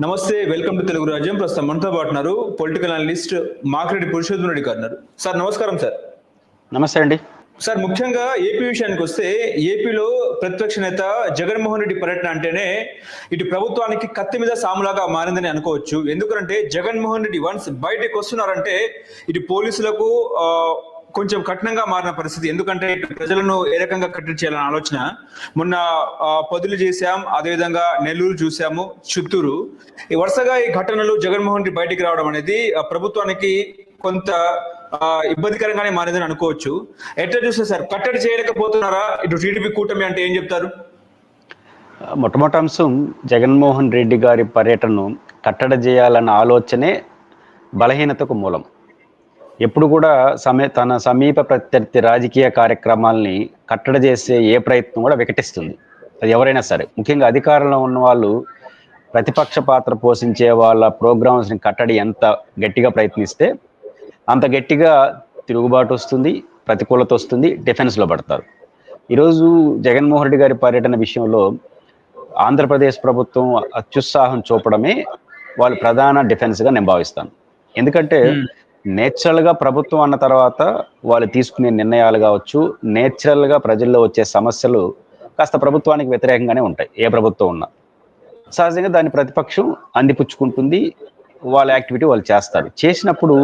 నమస్తే, welcome to Telugu రాజ్యం. ప్రస్తుతం మనతో పాటు ఉన్నారు పొలిటికల్ అనలిస్ట్ మాకిరెడ్డి పురుషోత్తమ రెడ్డి గారు ఉన్నారు. సార్ నమస్కారం సార్. నమస్తే అండి. సార్, ముఖ్యంగా ఏపీ విషయానికి వస్తే ఏపీలో ప్రతిపక్ష నేత జగన్మోహన్ రెడ్డి పర్యటన అంటేనే ఇటు ప్రభుత్వానికి కత్తి మీద సాములాగా మారిందని అనుకోవచ్చు. ఎందుకంటే జగన్మోహన్ రెడ్డి వన్స్ బయటకు వస్తున్నారంటే ఇటు పోలీసులకు కొంచెం కఠినంగా మారిన పరిస్థితి. ఎందుకంటే ప్రజలను ఏ రకంగా కట్టడి చేయాలనే ఆలోచన. మొన్న పొదులు చేశాం, అదేవిధంగా నెల్లూరు చూసాము, చిత్తూరు. ఈ వరుసగా ఈ ఘటనలు జగన్మోహన్ రెడ్డి బయటికి రావడం అనేది ప్రభుత్వానికి కొంత ఇబ్బందికరంగానే మారిందని అనుకోవచ్చు. ఎట్లా చూస్తే సార్, కట్టడి చేయలేకపోతున్నారా ఇటు టీడీపీ కూటమి అంటే ఏం చెప్తారు? మొట్టమొదటి అంశం, జగన్మోహన్ రెడ్డి గారి పర్యటనను కట్టడి చేయాలన్న ఆలోచనే బలహీనతకు మూలం. ఎప్పుడు కూడా తన సమీప ప్రత్యర్థి రాజకీయ కార్యక్రమాల్ని కట్టడి చేసే ఏ ప్రయత్నం కూడా వికటిస్తుంది. అది ఎవరైనా సరే, ముఖ్యంగా అధికారంలో ఉన్న వాళ్ళు ప్రతిపక్ష పాత్ర పోషించే వాళ్ళ ప్రోగ్రామ్స్ని కట్టడి ఎంత గట్టిగా ప్రయత్నిస్తే అంత గట్టిగా తిరుగుబాటు వస్తుంది, ప్రతికూలత వస్తుంది, డిఫెన్స్లో పడతారు. ఈరోజు జగన్మోహన్ రెడ్డి గారి పర్యటన విషయంలో ఆంధ్రప్రదేశ్ ప్రభుత్వం అత్యుత్సాహం చూపడమే వాళ్ళు ప్రధాన డిఫెన్స్గా నేను భావిస్తాను. ఎందుకంటే నేచురల్గా ప్రభుత్వం అన్న తర్వాత వాళ్ళు తీసుకునే నిర్ణయాలు కావచ్చు, నేచురల్గా ప్రజల్లో వచ్చే సమస్యలు కాస్త ప్రభుత్వానికి వ్యతిరేకంగానే ఉంటాయి. ఏ ప్రభుత్వం ఉన్నా సహజంగా దాన్ని ప్రతిపక్షం అందిపుచ్చుకుంటుంది, వాళ్ళ యాక్టివిటీ వాళ్ళు చేస్తారు. చేసినప్పుడు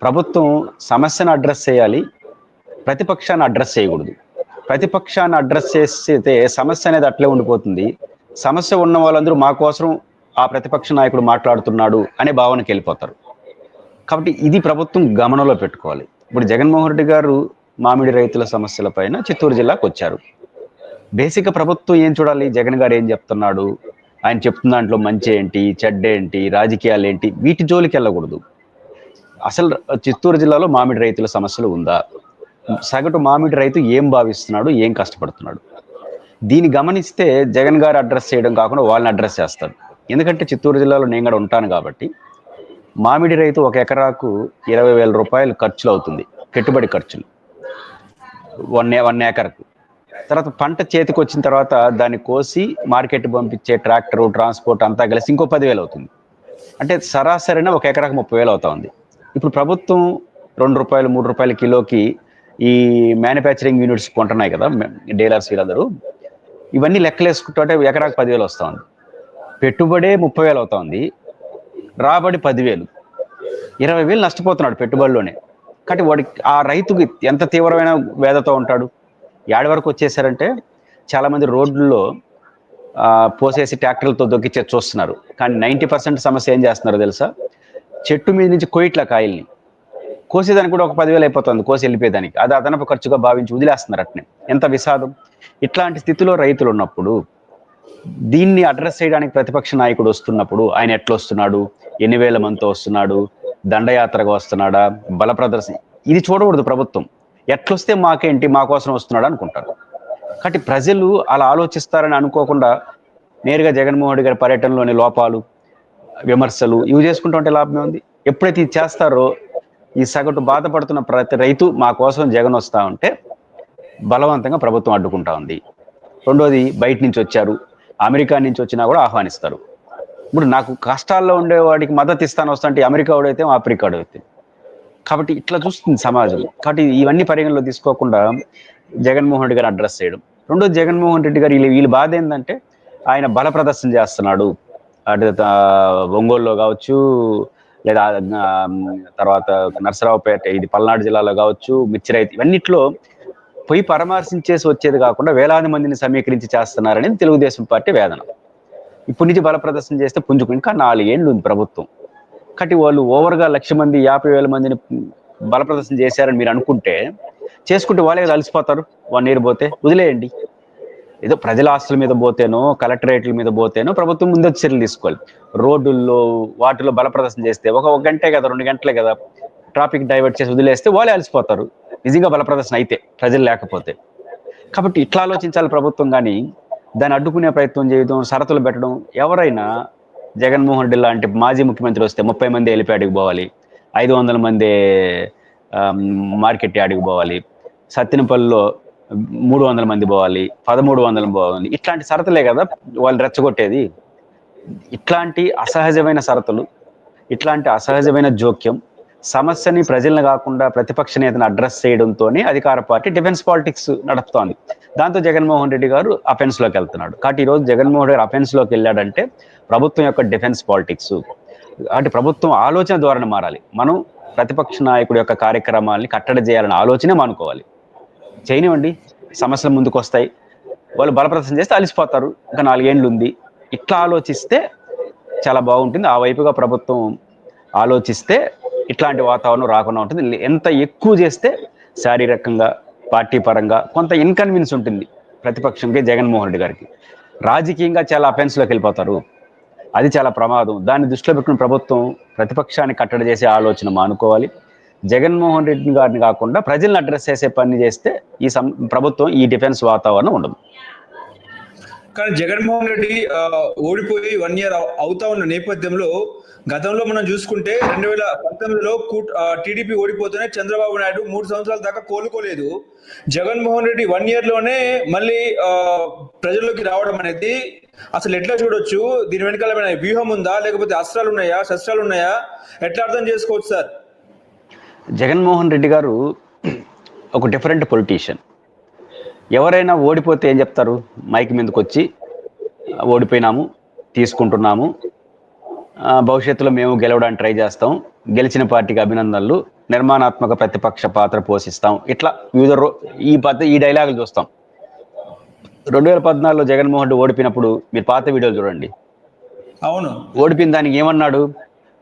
ప్రభుత్వం సమస్యను అడ్రస్ చేయాలి, ప్రతిపక్షాన్ని అడ్రస్ చేయకూడదు. ప్రతిపక్షాన్ని అడ్రస్ చేస్తే సమస్య అనేది అట్లే ఉండిపోతుంది. సమస్య ఉన్న వాళ్ళందరూ మా కోసం ఆ ప్రతిపక్ష నాయకుడు మాట్లాడుతున్నాడు అనే భావనకి వెళ్ళిపోతారు. కాబట్టి ఇది ప్రభుత్వం గమనంలో పెట్టుకోవాలి. ఇప్పుడు జగన్మోహన్ రెడ్డి గారు మామిడి రైతుల సమస్యల పైన చిత్తూరు జిల్లాకు వచ్చారు. బేసిక్గా ప్రభుత్వం ఏం చూడాలి, జగన్ గారు ఏం చెప్తున్నాడు, ఆయన చెప్తున్న దాంట్లో మంచి ఏంటి, చెడ్డ ఏంటి, రాజకీయాలు ఏంటి, వీటి జోలికి వెళ్ళకూడదు. అసలు చిత్తూరు జిల్లాలో మామిడి రైతుల సమస్యలు ఉందా, సగటు మామిడి రైతు ఏం భావిస్తున్నాడు, ఏం కష్టపడుతున్నాడు, దీన్ని గమనిస్తే జగన్ గారు అడ్రస్ చేయడం కాకుండా వాళ్ళని అడ్రస్ చేస్తారు. ఎందుకంటే చిత్తూరు జిల్లాలో నేను కూడా ఉంటాను కాబట్టి మామిడి రైతు ఒక ఎకరాకు 20,000 రూపాయలు ఖర్చులు అవుతుంది, పెట్టుబడి ఖర్చులు 1 ఏకర్కు. తర్వాత పంట చేతికి వచ్చిన తర్వాత దాన్ని కోసి మార్కెట్ పంపించే ట్రాక్టరు, ట్రాన్స్పోర్ట్ అంతా కలిసి ఇంకో 10,000 అవుతుంది. అంటే సరాసరిన ఒక ఎకరాకు 30,000 అవుతా ఉంది. ఇప్పుడు ప్రభుత్వం ₹2, ₹3 కిలోకి ఈ మ్యానుఫ్యాక్చరింగ్ యూనిట్స్ కొంటున్నాయి కదా డీలర్స్, వీళ్ళందరూ ఇవన్నీ లెక్కలేసుకుంటే ఎకరాకు 10,000 వస్తూ ఉంది. పెట్టుబడే 30,000 అవుతా ఉంది, రాబడి 10,000, 20,000 నష్టపోతున్నాడు పెట్టుబడిలోనే. కాబట్టి వాడికి ఆ రైతుకి ఎంత తీవ్రమైన వేదతో ఉంటాడు. ఏడు వరకు వచ్చేసారంటే చాలామంది రోడ్లలో పోసేసి ట్రాక్టర్లతో దొక్కిచ్చే చూస్తున్నారు. కానీ 90% సమస్య ఏం చేస్తున్నారో తెలుసా, చెట్టు మీద నుంచి కోయిట్ల కాయల్ని కోసేదానికి కూడా ఒక 10,000 అయిపోతుంది, కోసి వెళ్ళిపోయేదానికి. అది అదనపు ఖర్చుగా భావించి వదిలేస్తున్నారు అట్నే. ఎంత విషాదం. ఇట్లాంటి స్థితిలో రైతులు ఉన్నప్పుడు దీన్ని అడ్రస్ చేయడానికి ప్రతిపక్ష నాయకుడు వస్తున్నప్పుడు ఆయన ఎట్లా వస్తున్నాడు, ఎన్ని వేల మందితో వస్తున్నాడు, దండయాత్రగా వస్తున్నాడా, బల ప్రదర్శన, ఇది చూడకూడదు ప్రభుత్వం. ఎట్లొస్తే మాకేంటి, మా కోసం వస్తున్నాడు అనుకుంటారు. కాబట్టి ప్రజలు అలా ఆలోచిస్తారని అనుకోకుండా నేరుగా జగన్మోహన్ రెడ్డి గారి పర్యటనలోని లోపాలు, విమర్శలు ఇవి చేసుకుంటూ ఉంటే లాభమే ఉంది. ఎప్పుడైతే ఇది చేస్తారో ఈ సగటు బాధపడుతున్న ప్రతి రైతు మా కోసం జగన్ వస్తా ఉంటే బలవంతంగా ప్రభుత్వం అడ్డుకుంటా ఉంది. రెండోది, బయట నుంచి వచ్చారు, అమెరికా నుంచి వచ్చినా కూడా ఆహ్వానిస్తారు. ఇప్పుడు నాకు కష్టాల్లో ఉండేవాడికి మద్దతు ఇస్తాను వస్తుంటే అమెరికా వాడైతే ఆఫ్రికా వాడైతే. కాబట్టి ఇట్లా చూస్తుంది సమాజం. కాబట్టి ఇవన్నీ పరిగణలో తీసుకోకుండా జగన్మోహన్ రెడ్డి గారు అడ్రస్ చేయడం. రెండోది, జగన్మోహన్ రెడ్డి గారు వీళ్ళ బాధ ఏంటంటే ఆయన బల ప్రదర్శన చేస్తున్నాడు. అటు ఒంగోలులో కావచ్చు, లేదా తర్వాత నర్సరావుపేట, ఇది పల్నాడు జిల్లాలో కావచ్చు, మిర్చి రైతు, ఇవన్నిట్లో పోయి పరామర్శించేసి వచ్చేది కాకుండా వేలాది మందిని సమీకరించి చేస్తున్నారనేది తెలుగుదేశం పార్టీ వేదన. ఇప్పటి నుంచి బల ప్రదర్శన చేస్తే పుంజుకు ఇంకా 4 ఏళ్ళు ఉంది ప్రభుత్వం. కాబట్టి వాళ్ళు ఓవర్గా 1,00,000 మంది 50,000 మందిని బల ప్రదర్శన చేశారని మీరు అనుకుంటే, చేసుకుంటే వాళ్ళే అలసిపోతారు. 1 ఇయర్ పోతే వదిలేయండి. ఏదో ప్రజల ఆస్తుల మీద పోతేనో, కలెక్టరేట్ల మీద పోతేనో ప్రభుత్వం ముందస్తు చర్యలు తీసుకోవాలి. రోడ్డుల్లో వాటిలో బల ప్రదర్శన చేస్తే ఒక గంటే కదా, 2 గంటలే కదా, ట్రాఫిక్ డైవర్ట్ చేసి వదిలేస్తే వాళ్ళే అలసిపోతారు నిజంగా బల ప్రదర్శన అయితే, ప్రజలు లేకపోతే. కాబట్టి ఇట్లా ఆలోచించాలి ప్రభుత్వం. కానీ దాన్ని అడ్డుకునే ప్రయత్నం చేయడం, షరతులు పెట్టడం. ఎవరైనా జగన్మోహన్ రెడ్డి లాంటి మాజీ ముఖ్యమంత్రి వస్తే 30 మంది హెలిప్యాడ్కి పోవాలి, 500 మంది మార్కెట్ యార్డ్కి పోవాలి, సత్తెనపల్లిలో 300 మంది పోవాలి, 1,300 పోవాలి. ఇట్లాంటి షరతులే కదా వాళ్ళు రెచ్చగొట్టేది. ఇట్లాంటి అసహజమైన షరతులు, ఇట్లాంటి అసహజమైన జోక్యం, సమస్యని ప్రజలను కాకుండా ప్రతిపక్ష నేతను అడ్రస్ చేయడంతోనే అధికార పార్టీ డిఫెన్స్ పాలిటిక్స్ నడుపుతోంది. దాంతో జగన్మోహన్ రెడ్డి గారు అఫెన్స్ లోకి వెళ్తున్నాడు. కాబట్టి ఈరోజు జగన్మోహన్ రెడ్డి అఫెన్స్ లోకి వెళ్ళాడంటే ప్రభుత్వం యొక్క డిఫెన్స్ పాలిటిక్స్, అంటే ప్రభుత్వం ఆలోచన ధోరణి మారాలి. మనం ప్రతిపక్ష నాయకుడి యొక్క కార్యక్రమాల్ని కట్టడి చేయాలనే ఆలోచనే మానుకోవాలి. చేయనివ్వండి, సమస్యలు ముందుకు వస్తాయి, వాళ్ళు బలప్రదర్శన చేస్తే అలిసిపోతారు, ఇంకా 4 ఏళ్ళు ఉంది. ఇట్లా ఆలోచిస్తే చాలా బాగుంటుంది. ఆ వైపుగా ప్రభుత్వం ఆలోచిస్తే ఇట్లాంటి వాతావరణం రాకుండా ఉంటుంది. ఎంత ఎక్కువ చేస్తే శారీరకంగా, పార్టీ పరంగా కొంత ఇన్కన్వీనియన్స్ ఉంటుంది ప్రతిపక్షంకి, జగన్మోహన్ రెడ్డి గారికి. రాజకీయంగా చాలా అఫెన్స్లోకి వెళ్ళిపోతారు, అది చాలా ప్రమాదం. దాన్ని దృష్టిలో పెట్టుకుని ప్రభుత్వం ప్రతిపక్షాన్ని కట్టడి చేసే ఆలోచన మానుకోవాలి. జగన్మోహన్ రెడ్డి గారిని కాకుండా ప్రజలను అడ్రస్ చేసే పని చేస్తే ప్రభుత్వం ఈ డిఫెన్స్ వాతావరణం ఉండదు. కానీ జగన్మోహన్ రెడ్డి ఓడిపోయి 1 year అవుతా ఉన్న నేపథ్యంలో గతంలో మనం చూసుకుంటే 2019లో టీడీపీ ఓడిపోతేనే చంద్రబాబు నాయుడు 3 సంవత్సరాల దాకా కోలుకోలేదు. జగన్మోహన్ రెడ్డి 1 year లోనే మళ్ళీ ప్రజల్లోకి రావడం అనేది అసలు ఎట్లా చూడొచ్చు? దీని వెనకాల ఏమైనా వ్యూహం ఉందా, లేకపోతే అస్త్రాలు ఉన్నాయా, శస్త్రాలు ఉన్నాయా? ఎట్లా అర్థం చేసుకోవచ్చు సార్? జగన్మోహన్ రెడ్డి గారు ఒక డిఫరెంట్ పొలిటీషియన్. ఎవరైనా ఓడిపోతే ఏం చెప్తారు? మైక్ మీదకి వచ్చి ఓడిపోయినాము, తీసుకుంటున్నాము, భవిష్యత్తులో మేము గెలవడానికి ట్రై చేస్తాం, గెలిచిన పార్టీకి అభినందనలు, నిర్మాణాత్మక ప్రతిపక్ష పాత్ర పోషిస్తాం, ఇట్లా ఈ డైలాగులు చూస్తాం. 2014లో జగన్మోహన్ రెడ్డి ఓడిపోయినప్పుడు మీరు పాత వీడియోలు చూడండి. అవును, ఓడిపోయిన దానికి ఏమన్నాడు?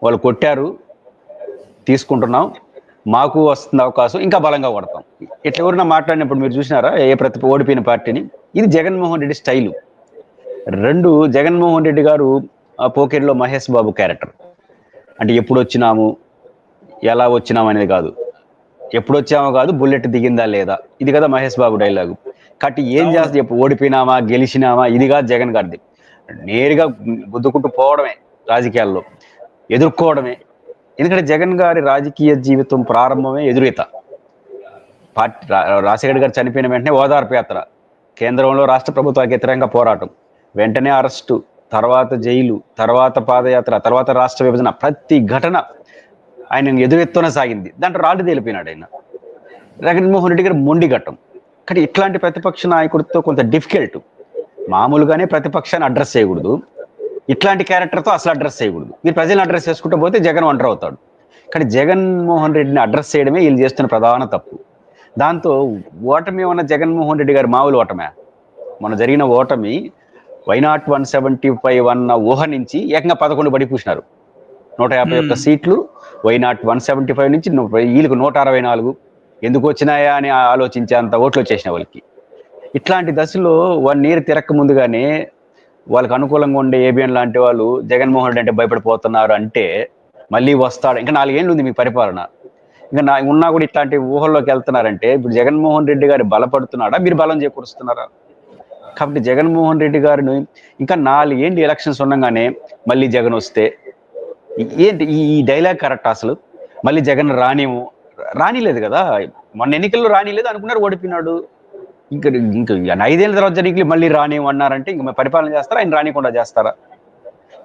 వాళ్ళు కొట్టారు, తీసుకుంటున్నాం, మాకు వస్తుంది అవకాశం, ఇంకా బలంగా కొడతాం, ఇట్లా ఎవరైనా మాట్లాడినప్పుడు మీరు చూసినారా ఓడిపోయిన పార్టీని? ఇది జగన్మోహన్ రెడ్డి స్టైలు. 2, జగన్మోహన్ రెడ్డి గారు పోకిరిలో మహేష్ బాబు క్యారెక్టర్. అంటే ఎప్పుడు వచ్చినాము, ఎలా వచ్చినాము అనేది కాదు, ఎప్పుడు వచ్చామో కాదు, బుల్లెట్ దిగిందా లేదా, ఇది కదా మహేష్ బాబు డైలాగు. కాబట్టి ఏం చేస్తే ఓడిపోయినామా గెలిచినామా ఇది కాదు జగన్ గారిది. నేరుగా గుద్దుకుంటూ పోవడమే, రాజకీయాల్లో ఎదుర్కోవడమే. ఎందుకంటే జగన్ గారి రాజకీయ జీవితం ప్రారంభమే ఎదురీత. రాజశేఖర్ గారు చనిపోయిన వెంటనే ఓదార్పు యాత్ర, కేంద్రంలో రాష్ట్ర ప్రభుత్వానికి వ్యతిరేకంగా పోరాటం, వెంటనే అరెస్టు, తర్వాత జైలు, తర్వాత పాదయాత్ర, తర్వాత రాష్ట్ర విభజన, ప్రతి ఘటన ఆయన ఎదురెత్తున సాగింది. దాంట్లో రాళ్ళు తేలిపోయినాడు ఆయన. జగన్మోహన్ రెడ్డి గారు మొండి ఘట్టం. కానీ ఇట్లాంటి ప్రతిపక్ష నాయకుడితో కొంత డిఫికల్ట్. మామూలుగానే ప్రతిపక్షాన్ని అడ్రస్ చేయకూడదు, ఇట్లాంటి క్యారెక్టర్తో అసలు అడ్రస్ చేయకూడదు. మీరు ప్రజలను అడ్రస్ చేసుకుంటూ పోతే జగన్ ఒంటరి అవుతాడు. కానీ జగన్మోహన్ రెడ్డిని అడ్రస్ చేయడమే వీళ్ళు చేస్తున్న ప్రధాన తప్పు. దాంతో ఓటమి ఉన్న జగన్మోహన్ రెడ్డి గారి మామూలు ఓటమే. మన జరిగిన ఓటమి వైనాట్ 175 అన్న ఊహ నుంచి ఏకంగా 11 బడి పూసినారు. 151 సీట్లు వైనాట్ 175 నుంచి వీళ్ళకు 164 ఎందుకు వచ్చినాయా అని ఆలోచించేంత ఓట్లు వచ్చేసిన వాళ్ళకి. ఇట్లాంటి దశలో 1 year తిరక్క ముందుగానే వాళ్ళకి అనుకూలంగా ఉండే ఏబిఎన్ లాంటి వాళ్ళు జగన్మోహన్ రెడ్డి అంటే భయపడిపోతున్నారు అంటే మళ్ళీ వస్తాడు. ఇంకా 4 ఏళ్ళు ఉంది మీ పరిపాలన, ఇంకా ఉన్నా కూడా ఇట్లాంటి ఊహల్లోకి వెళ్తున్నారంటే ఇప్పుడు జగన్మోహన్ రెడ్డి గారు బలపడుతున్నాడా, మీరు బలం చేకూరుస్తున్నారా? కాబట్టి జగన్మోహన్ రెడ్డి గారిని ఇంకా 4 ఏళ్ళు ఎలక్షన్స్ ఉండగానే మళ్ళీ జగన్ వస్తే ఏంటి ఈ డైలాగ్ కరెక్ట్? అసలు మళ్ళీ జగన్ రానిలేదు కదా, మొన్న ఎన్నికల్లో రానిలేదు అనుకున్నారు, ఓడిపోయినాడు. ఇంకా 5 ఏళ్ళ తర్వాత జరిగి మళ్ళీ రానివన్నారంటే ఇంక పరిపాలన చేస్తారా, ఆయన రానికుండా చేస్తారా?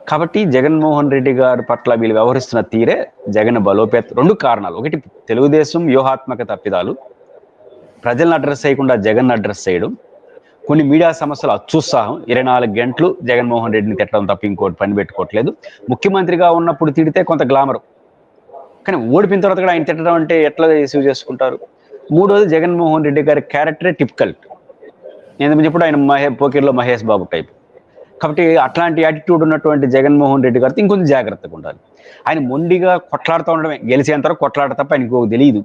కాబట్టి జగన్మోహన్ రెడ్డి గారి పట్ల వీళ్ళు వ్యవహరిస్తున్న తీరే జగన్ బలోపేత. 2 కారణాలు. ఒకటి తెలుగుదేశం వ్యూహాత్మక తప్పిదాలు, ప్రజలను అడ్రస్ చేయకుండా జగన్ అడ్రస్ చేయడం, కొన్ని మీడియా సమస్యలు అత్యుత్సాహం, 24 గంటలు జగన్మోహన్ రెడ్డిని తిట్టడం తప్ప ఇంకోటి పని పెట్టుకోవట్లేదు. ముఖ్యమంత్రిగా ఉన్నప్పుడు తిడితే కొంత గ్లామర్, కానీ ఓడిపోయిన తర్వాత కూడా ఆయన తిట్టడం అంటే ఎట్లా రిసీవ్ చేసుకుంటారు? 3వది జగన్మోహన్ రెడ్డి గారి క్యారెక్టరే టిపికల్. నేను చెప్పుడు ఆయన పోకిరిలో మహేష్ బాబు టైప్. కాబట్టి అట్లాంటి యాటిట్యూడ్ ఉన్నటువంటి జగన్మోహన్ రెడ్డి గారితో ఇంకొంచెం జాగ్రత్తగా ఉండాలి. ఆయన మొండిగా కొట్లాడుతూ ఉండడమే, గెలిచేంత వరకు కొట్లాడ తప్ప ఆయనకు తెలియదు.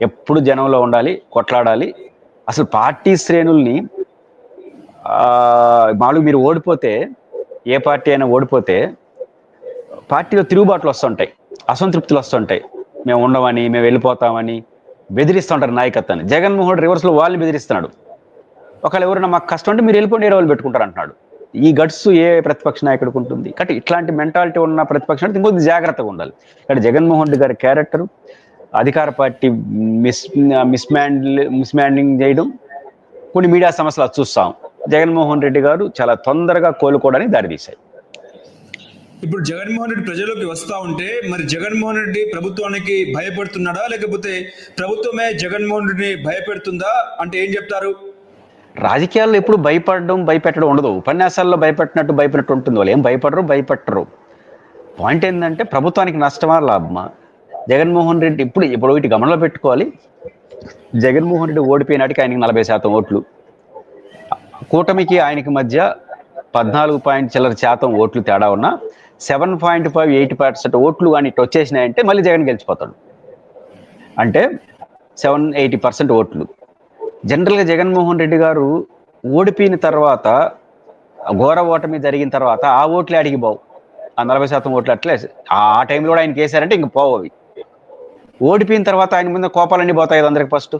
ఎప్పుడు జనంలో ఉండాలి, కొట్లాడాలి. అసలు పార్టీ శ్రేణుల్ని మామూలుగా మీరు ఓడిపోతే, ఏ పార్టీ అయినా ఓడిపోతే పార్టీలో తిరుగుబాట్లు వస్తుంటాయి, అసంతృప్తులు వస్తుంటాయి, మేము ఉండమని, మేము వెళ్ళిపోతామని బెదిరిస్తుంటారు నాయకత్వాన్ని. జగన్మోహన్ రివర్స్లో వాళ్ళని బెదిరిస్తున్నాడు. ఒకవేళ ఎవరైనా మాకు కష్టం అంటే మీరు వెళ్ళిపోండి, వాళ్ళు పెట్టుకుంటారు అంటున్నాడు. ఈ గట్స్ ఏ ప్రతిపక్ష నాయకుడికి ఉంటుంది? కాబట్టి ఇట్లాంటి మెంటాలిటీ ఉన్న ప్రతిపక్ష నాయకుడు ఇంకొంచెం జాగ్రత్తగా ఉండాలి. కాబట్టి జగన్మోహన్ రెడ్డి గారి క్యారెక్టర్ అధికార పార్టీ మిస్మాండింగ్ చేయడం, కొన్ని మీడియా సమస్యలు చూస్తాం. జగన్మోహన్ రెడ్డి గారు చాలా తొందరగా కోలుకోవడానికి దారితీశాయి. ఇప్పుడు జగన్మోహన్ రెడ్డి ప్రజల్లోకి వస్తా ఉంటే మరి జగన్మోహన్ రెడ్డి ప్రభుత్వానికి భయపడుతున్నాడా, లేకపోతే ప్రభుత్వమే జగన్మోహన్ రెడ్డిని భయపెడుతుందా అంటే ఏం చెప్తారు? రాజకీయాల్లో ఎప్పుడు భయపడడం భయపెట్టడం ఉండదు. ఉపన్యాసాల్లో భయపెట్టినట్టు ఉంటుంది. వాళ్ళు ఏం భయపట్టరు. పాయింట్ ఏంటంటే ప్రభుత్వానికి నష్టమా లాభమా? జగన్మోహన్ రెడ్డి ఇప్పుడు వీటి గమనంలో పెట్టుకోవాలి. జగన్మోహన్ రెడ్డి ఓడిపోయినాటికి ఆయనకి 40% ఓట్లు, కూటమికి ఆయనకి మధ్య 14% ఓట్లు తేడా ఉన్నా 7.58% ఓట్లు కానీ ఇటు వచ్చేసినాయంటే మళ్ళీ జగన్ గెలిచిపోతాడు. అంటే 780% ఓట్లు. జనరల్గా జగన్మోహన్ రెడ్డి గారు ఓడిపోయిన తర్వాత, ఘోర ఓటమి జరిగిన తర్వాత ఆ ఓట్లు అడిగి పోవు. ఆ 40% ఓట్లు అట్లే ఆ టైంలో కూడా ఆయనకి వేసారంటే ఇంక పోవు అవి. ఓడిపోయిన తర్వాత ఆయన ముందు కోపాలన్నీ పోతాయి కదా అందరికి. ఫస్ట్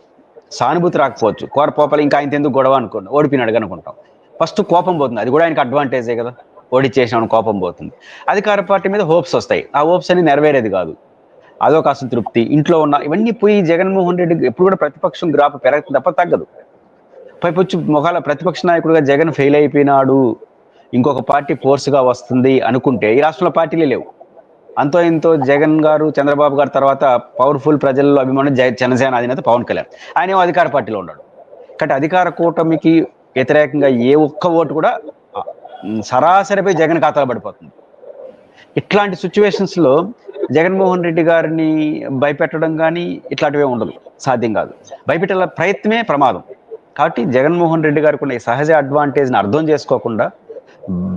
సానుభూతి రాకపోవచ్చు, కోపాలు ఇంకా ఆయన ఎందుకు గొడవ అనుకోండి, ఓడిపోయినాడు అనుకుంటాం. ఫస్ట్ కోపం పోతుంది, అది కూడా ఆయనకు అడ్వాంటేజే కదా. ఓడిచ్చేసిన కోపం పోతుంది. అధికార పార్టీ మీద హోప్స్ వస్తాయి, ఆ హోప్స్ అని నెరవేరేది కాదు, అదొక అసంతృప్తి. ఇంట్లో ఉన్న ఇవన్నీ పోయి జగన్మోహన్ రెడ్డి ఎప్పుడు కూడా ప్రతిపక్షం గ్రాఫ్ పెరగదు తప్ప తగ్గదు. పైపొచ్చి మొఖాల ప్రతిపక్ష నాయకుడిగా జగన్ ఫెయిల్ అయిపోయినాడు, ఇంకొక పార్టీ ఫోర్స్గా వస్తుంది అనుకుంటే ఈ రాష్ట్రంలో పార్టీలే లేవు. అంతో ఇంతో జగన్ గారు, చంద్రబాబు గారు తర్వాత పవర్ఫుల్ ప్రజల్లో అభిమానం జనసేన అధినేత పవన్ కళ్యాణ్. ఆయన ఏమో అధికార పార్టీలో ఉన్నాడు. కాబట్టి అధికార కూటమికి వ్యతిరేకంగా ఏ ఒక్క ఓటు కూడా సరాసరిపై జగన్ ఖాతాలో పడిపోతుంది. ఇట్లాంటి సిచ్యువేషన్స్లో జగన్మోహన్ రెడ్డి గారిని భయపెట్టడం కానీ ఇట్లాంటివే ఉండదు, సాధ్యం కాదు. భయపెట్టే ప్రయత్నమే ప్రమాదం. కాబట్టి జగన్మోహన్ రెడ్డి గారికి ఉన్న ఈ సహజ అడ్వాంటేజ్ని అర్థం చేసుకోకుండా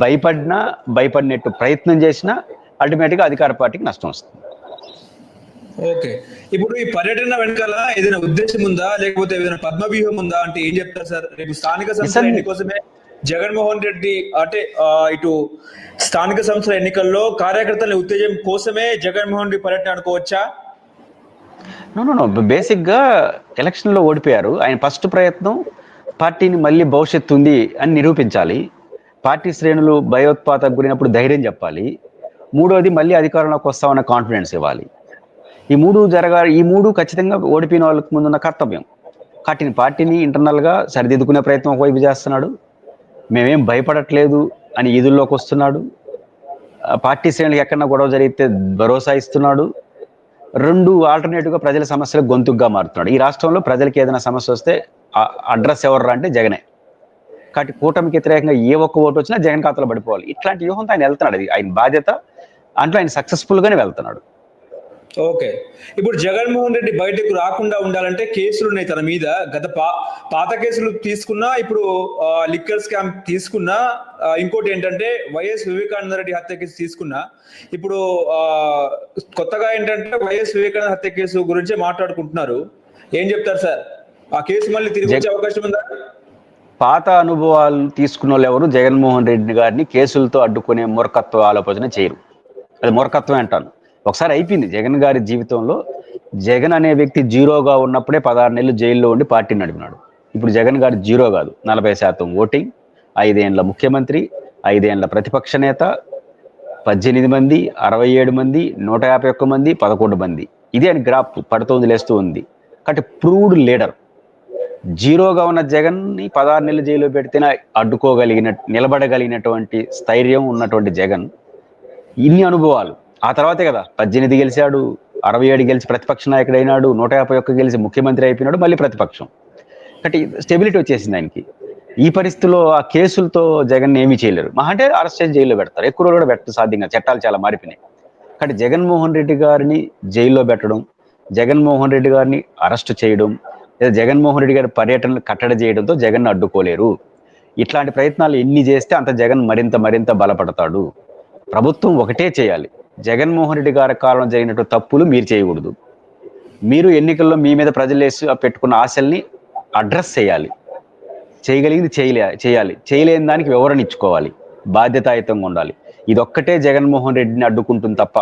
భయపడినట్టు ప్రయత్నం చేసినా అల్టిమేట్గా అధికార పార్టీకి నష్టం వస్తుంది. ఓకే, ఇప్పుడు ఈ పర్యటన వెనకాల ఏదైనా ఉద్దేశం ఉందా, లేకపోతే ఏదైనా పద్మవ్యూహం ఉందా అంటే ఏం చెప్తారు సార్? రేపు స్థానిక సంస్థల ఎన్నికోసమే జగన్మోహన్ రెడ్డి అంటే ఇటు స్థానిక సంస్థల ఎన్నికల్లో కార్యకర్తల ఉత్తేజం కోసమే జగన్మోహన్ రెడ్డి పర్యటన అనుకోవచ్చా? నో, బేసిక్గా ఎలక్షన్లో ఓడిపోయారు. ఆయన ఫస్ట్ ప్రయత్నం పార్టీని మళ్ళీ భవిష్యత్తు ఉంది అని నిరూపించాలి. పార్టీ శ్రేణులు భయోత్పాతకు గురినప్పుడు ధైర్యం చెప్పాలి. మూడోది మళ్ళీ అధికారంలోకి వస్తామన్న కాన్ఫిడెన్స్ ఇవ్వాలి. ఈ మూడు ఖచ్చితంగా ఓడిపోయిన వాళ్ళకి ముందున్న కర్తవ్యం. కాబట్టి పార్టీని ఇంటర్నల్గా సరిదిద్దుకునే ప్రయత్నం ఒకవైపు చేస్తున్నాడు. మేమేం భయపడట్లేదు అని ఈదుల్లోకి వస్తున్నాడు. పార్టీ శ్రేణులకు ఎక్కడన్నా గొడవ జరిగితే భరోసా ఇస్తున్నాడు. రెండు, ఆల్టర్నేటివ్గా ప్రజల సమస్యలకు గొంతుగ్గా మారుతున్నాడు. ఈ రాష్ట్రంలో ప్రజలకు ఏదైనా సమస్య వస్తే అడ్రస్ ఎవర్రా అంటే జగనే. కాబట్టి కూటమికి వ్యతిరేకంగా ఏ ఒక్క ఓటు వచ్చినా జగన్ ఖాతాలో పడిపోవాలి. ఇట్లాంటి వ్యూహంతో ఆయన వెళ్తున్నాడు. అది ఆయన బాధ్యత. అంటే ఆయన సక్సెస్ఫుల్గానే వెళ్తున్నాడు. ఓకే, ఇప్పుడు జగన్మోహన్ రెడ్డి బయటకు రాకుండా ఉండాలంటే కేసులు ఉన్నాయి తన మీద. గత పాత కేసులు తీసుకున్నా, ఇప్పుడు లిక్కర్ స్కామ్ తీసుకున్నా, ఇంకోటి ఏంటంటే వైఎస్ వివేకానంద రెడ్డి హత్య కేసు తీసుకున్నా, ఇప్పుడు కొత్తగా ఏంటంటే వైఎస్ వివేకానంద హత్య కేసు గురించే మాట్లాడుకుంటున్నారు. ఏం చెప్తారు సార్? ఆ కేసు మళ్ళీ తిరిగి వచ్చే అవకాశం ఉందా? పాత అనుభవాలు తీసుకున్న వాళ్ళు ఎవరు జగన్మోహన్ రెడ్డి గారిని కేసులతో అడ్డుకునే మూర్ఖత్వ ఆలోచన చేయరు. అది మూర్ఖత్వం అంటాను. ఒకసారి అయిపోయింది జగన్ గారి జీవితంలో. జగన్ అనే వ్యక్తి జీరోగా ఉన్నప్పుడే 16 నెలలు జైల్లో ఉండి పార్టీని నడిపినాడు. ఇప్పుడు జగన్ గారు జీరో కాదు, 40% ఓటింగ్, 5 ఏళ్ల ముఖ్యమంత్రి, 5 ఏళ్ల ప్రతిపక్ష నేత, 18 మంది, 67 మంది, 151 మంది, 11 మంది. ఇదే అని గ్రాఫ్ పడుతూ లేస్తూ ఉంది. కాబట్టి ప్రూవ్డ్ లీడర్. జీరోగా ఉన్న జగన్ని 16 నెలలు జైల్లో పెడితేనే నిలబడగలిగినటువంటి స్థైర్యం ఉన్నటువంటి జగన్, ఇన్ని అనుభవాలు. ఆ తర్వాతే కదా 18 గెలిచాడు, 67 గెలిచి ప్రతిపక్ష నాయకుడు అయినాడు, 151 గెలిచి ముఖ్యమంత్రి అయిపోయినాడు, మళ్ళీ ప్రతిపక్షం. కాబట్టి స్టెబిలిటీ వచ్చేసింది ఆయనకి. ఈ పరిస్థితుల్లో ఆ కేసులతో జగన్ ఏమీ చేయలేరు. అంటే అరెస్ట్ చేసి జైల్లో పెడతారు. ఎక్కువ రోజులు కూడా పెట్టడం సాధ్యంగా, చట్టాలు చాలా మారిపోయినాయి. కాబట్టి జగన్మోహన్ రెడ్డి గారిని జైల్లో పెట్టడం, జగన్మోహన్ రెడ్డి గారిని అరెస్ట్ చేయడం, లేదా జగన్మోహన్ రెడ్డి గారి పర్యటనలు కట్టడి చేయడంతో జగన్ అడ్డుకోలేరు. ఇట్లాంటి ప్రయత్నాలు ఎన్ని చేస్తే అంత జగన్ మరింత బలపడతాడు. ప్రభుత్వం ఒకటే చేయాలి, జగన్మోహన్ రెడ్డి గారి కాలంలో జరిగినట్టు తప్పులు మీరు చేయకూడదు. మీరు ఎన్నికల్లో మీ మీద ప్రజలు వేసి పెట్టుకున్న ఆశల్ని అడ్రస్ చేయాలి. చేయగలిగింది చేయాలి, చేయలేని దానికి వివరణ ఇచ్చుకోవాలి, బాధ్యతాయుతంగా ఉండాలి. ఇదొక్కటే జగన్మోహన్ రెడ్డిని అడ్డుకుంటుంది తప్ప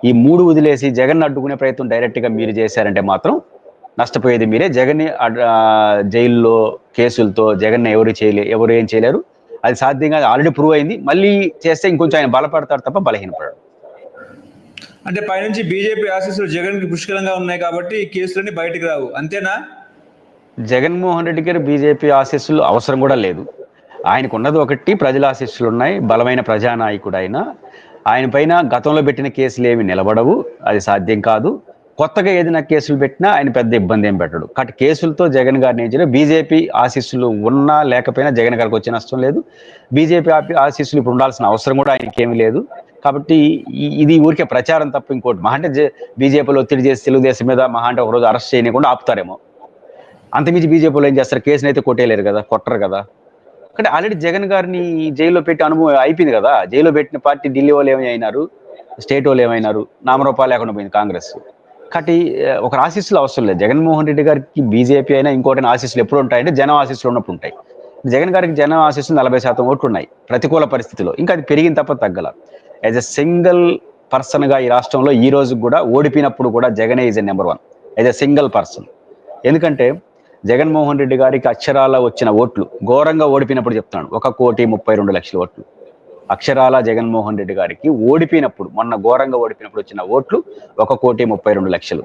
ఈ మూడు వదిలేసి జగన్ అడ్డుకునే ప్రయత్నం డైరెక్ట్గా మీరు చేశారంటే మాత్రం నష్టపోయేది మీరే. జగన్ని జైల్లో కేసులతో జగన్ ఎవరు ఏం చేయలేరు. అది సాధ్యంగా ఆల్రెడీ ప్రూవ్ అయింది. మళ్ళీ చేస్తే ఇంకొంచెం ఆయన బలపడతాడు తప్ప బలహీనపడాడు. అంటే పైనుంచి బీజేపీ ఆశీస్సులు జగన్ కి పుష్కలంగా ఉన్నాయి కాబట్టి ఈ కేసులన్నీ బయటకు రావు, అంతేనా? జగన్మోహన్ రెడ్డి గారు బీజేపీ ఆశీస్సులు అవసరం కూడా లేదు. ఆయనకు ఉన్నది ఒకటి, ప్రజల ఆశీస్సులు ఉన్నాయి. బలమైన ప్రజానాయకుడు ఆయన. ఆయన పైన గతంలో పెట్టిన కేసులు ఏమి నిలబడవు, అది సాధ్యం కాదు. కొత్తగా ఏదైనా కేసులు పెట్టినా ఆయన పెద్ద ఇబ్బంది ఏం పెట్టడు. కాబట్టి కేసులతో జగన్ గారిని ఏం చేయలేదు. బీజేపీ ఆశీస్సులు ఉన్నా లేకపోయినా జగన్ గారికి వచ్చే నష్టం లేదు. బీజేపీ ఆశీస్సులు ఇప్పుడు ఉండాల్సిన అవసరం కూడా ఆయనకి ఏమీ లేదు. కాబట్టి ఇది ఊరికే ప్రచారం తప్ప ఇంకోటి. మహా అంటే బీజేపీలో ఒత్తిడి చేసి తెలుగుదేశం మీద మహా అంటే ఒకరోజు అరెస్ట్ చేయకుండా ఆపుతారేమో. అంతమించి బీజేపీలో ఏం చేస్తారు? కేసుని అయితే కొట్టేయలేరు కదా, కొట్టరు కదా. అంటే ఆల్రెడీ జగన్ గారిని జైల్లో పెట్టి అనుభవం అయిపోయింది కదా. జైల్లో పెట్టిన పార్టీ ఢిల్లీ వాళ్ళు ఏమైనారు, స్టేట్ వాళ్ళు ఏమైనారు, నామరూపాలు లేకుండా పోయింది కాంగ్రెస్. కాబట్టి ఒక ఆశీస్సులు అవసరం లేదు. జగన్మోహన్ రెడ్డి గారికి బీజేపీ అయినా ఇంకోటి ఆశీస్సులు ఎప్పుడు ఉంటాయంటే జనం ఆశీస్సులు ఉన్నప్పుడు ఉంటాయి. జగన్ గారికి జనం ఆశీస్సులు 40% ఓట్లు ఉన్నాయి ప్రతికూల పరిస్థితిలో. ఇంకా అది పెరిగిన తప్ప తగ్గల. యాజ్ ఎ సింగిల్ పర్సన్ గా ఈ రాష్ట్రంలో ఈ రోజు కూడా ఓడిపోయినప్పుడు కూడా జగనే is number 1 as a single person. ఎందుకంటే జగన్మోహన్ రెడ్డి గారికి అక్షరాల వచ్చిన ఓట్లు ఘోరంగా ఓడిపోయినప్పుడు చెప్తున్నాను, 1,32,00,000 ఓట్లు అక్షరాల జగన్మోహన్ రెడ్డి గారికి ఓడిపోయినప్పుడు, మొన్న ఘోరంగా ఓడిపోయినప్పుడు వచ్చిన ఓట్లు 1,32,00,000.